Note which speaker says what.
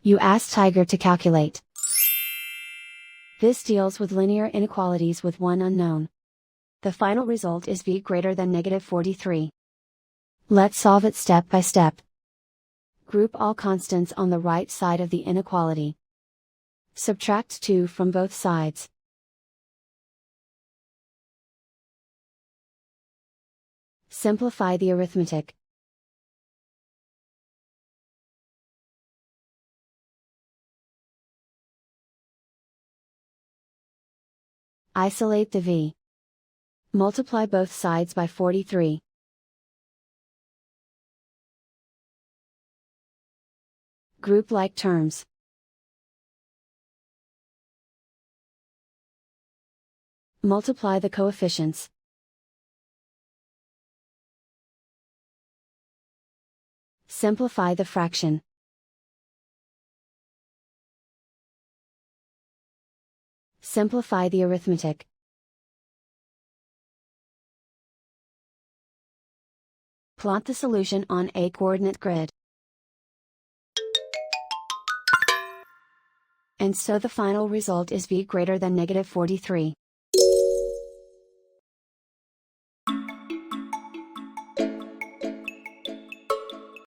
Speaker 1: You ask Tiger to calculate. This deals with linear inequalities with one unknown. The final result is v greater than -43. Let's solve it step by step. Group all constants on the right side of the inequality. Subtract 2 from both sides. Simplify the arithmetic. Isolate the v. Multiply both sides by 43. Group like terms. Multiply the coefficients. Simplify the fraction. Simplify the arithmetic. Plot the solution on a coordinate grid. And so the final result is v greater than -43.